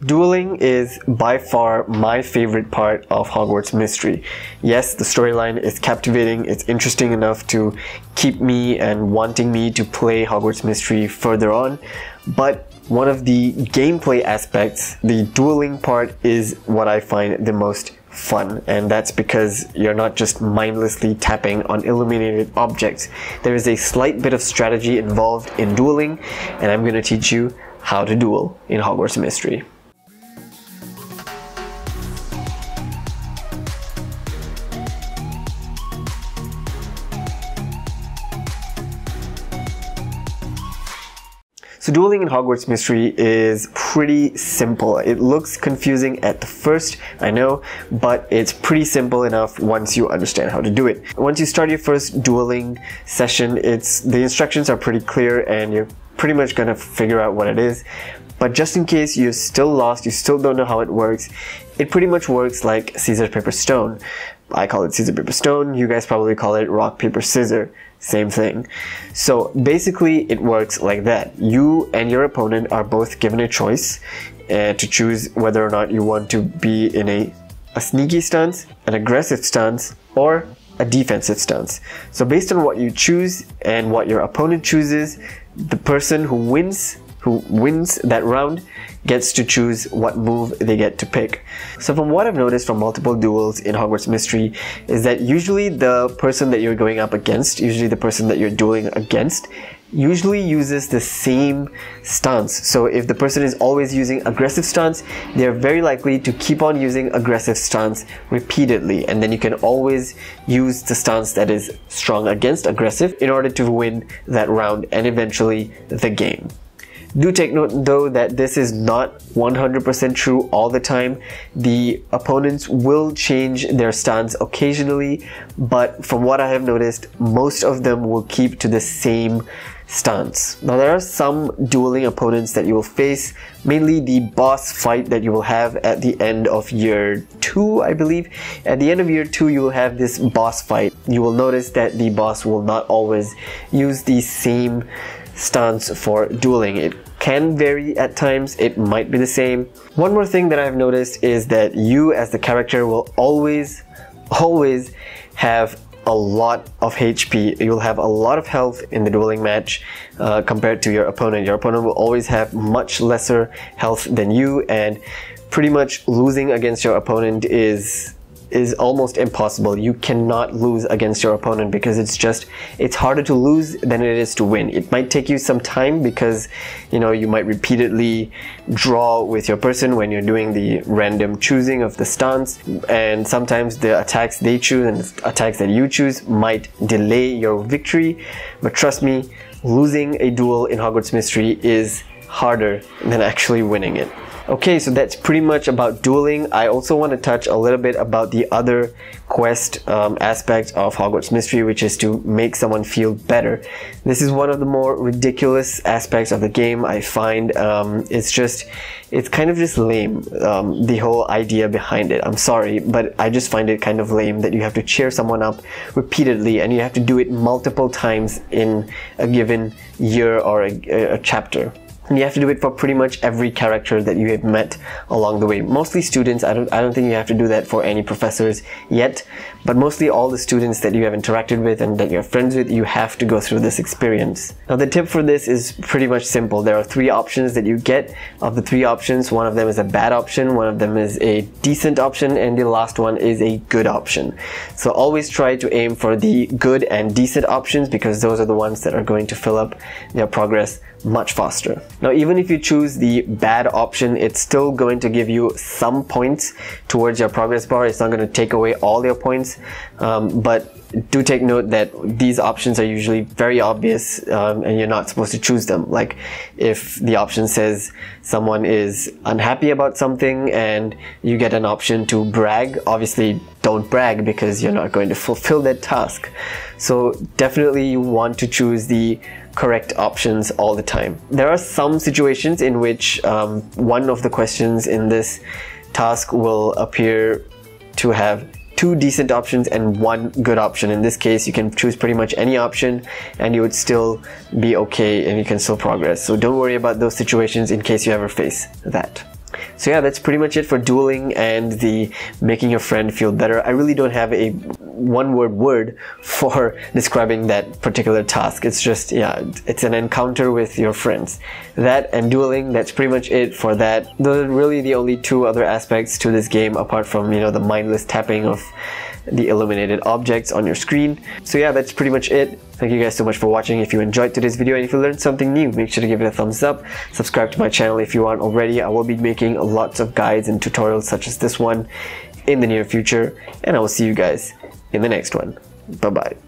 Dueling is by far my favorite part of Hogwarts Mystery. Yes, the storyline is captivating, it's interesting enough to keep me and wanting me to play Hogwarts Mystery further on, but one of the gameplay aspects, the dueling part, is what I find the most fun, and that's because you're not just mindlessly tapping on illuminated objects. There is a slight bit of strategy involved in dueling, and I'm going to teach you how to duel in Hogwarts Mystery. So dueling in Hogwarts Mystery is pretty simple. It looks confusing at the first, I know, but it's pretty simple enough once you understand how to do it. Once you start your first dueling session, the instructions are pretty clear and you're pretty much gonna figure out what it is. But just in case you're still lost, you still don't know how it works, it pretty much works like scissors, paper, stone. I call it scissors, paper, stone. You guys probably call it rock, paper, scissors. Same thing. So basically it works like that. You and your opponent are both given a choice to choose whether or not you want to be in a sneaky stance, an aggressive stance, or a defensive stance. So based on what you choose and what your opponent chooses, the person who wins that round gets to choose what move they get to pick. So from what I've noticed from multiple duels in Hogwarts Mystery is that usually the person that you're going up against, usually the person that you're dueling against, usually uses the same stance. So if the person is always using aggressive stance, they're very likely to keep on using aggressive stance repeatedly, and then you can always use the stance that is strong against aggressive in order to win that round and eventually the game. Do take note though that this is not 100% true all the time. The opponents will change their stance occasionally, but from what I have noticed, most of them will keep to the same stance. Now there are some dueling opponents that you will face, mainly the boss fight that you will have at the end of year 2, I believe. At the end of year 2 you will have this boss fight. You will notice that the boss will not always use the same stance for dueling. It can vary at times, it might be the same. One more thing that I've noticed is that you as the character will always have a lot of HP. You'll have a lot of health in the dueling match compared to your opponent. Your opponent will always have much lesser health than you, and pretty much losing against your opponent is almost impossible. You cannot lose against your opponent because it's harder to lose than it is to win. It might take you some time because you might repeatedly draw with your person when you're doing the random choosing of the stance, and sometimes the attacks they choose and the attacks that you choose might delay your victory. But trust me, losing a duel in Hogwarts Mystery is harder than actually winning it. Okay, so that's pretty much about dueling. I also want to touch a little bit about the other quest aspect of Hogwarts Mystery, which is to make someone feel better. This is one of the more ridiculous aspects of the game, I find. It's kind of just lame, the whole idea behind it. I'm sorry, but I just find it kind of lame that you have to cheer someone up repeatedly and you have to do it multiple times in a given year or a chapter. And you have to do it for pretty much every character that you have met along the way. Mostly students. I don't think you have to do that for any professors yet, but mostly all the students that you have interacted with and that you're friends with, you have to go through this experience. Now the tip for this is pretty much simple. There are 3 options that you get. Of the 3 options, one of them is a bad option, one of them is a decent option, and the last one is a good option. So always try to aim for the good and decent options because those are the ones that are going to fill up their progress much faster. Now even if you choose the bad option, it's still going to give you some points towards your progress bar. It's not going to take away all your points, but do take note that these options are usually very obvious and you're not supposed to choose them. Like if the option says someone is unhappy about something and you get an option to brag, obviously don't brag because you're not going to fulfill that task. So definitely you want to choose the correct options all the time. There are some situations in which one of the questions in this task will appear to have 2 decent options and 1 good option. In this case, you can choose pretty much any option and you would still be okay and you can still progress. So don't worry about those situations in case you ever face that. So yeah, that's pretty much it for dueling and the making your friend feel better. I really don't have a one-word for describing that particular task. It's just, yeah, it's an encounter with your friends. That and dueling, that's pretty much it for that. Those are really the only two other aspects to this game apart from, you know, the mindless tapping of the illuminated objects on your screen. So yeah, that's pretty much it. Thank you guys so much for watching. If you enjoyed today's video and if you learned something new, make sure to give it a thumbs up. Subscribe to my channel if you aren't already. I will be making lots of guides and tutorials such as this one in the near future, and I will see you guys in the next one. Bye bye.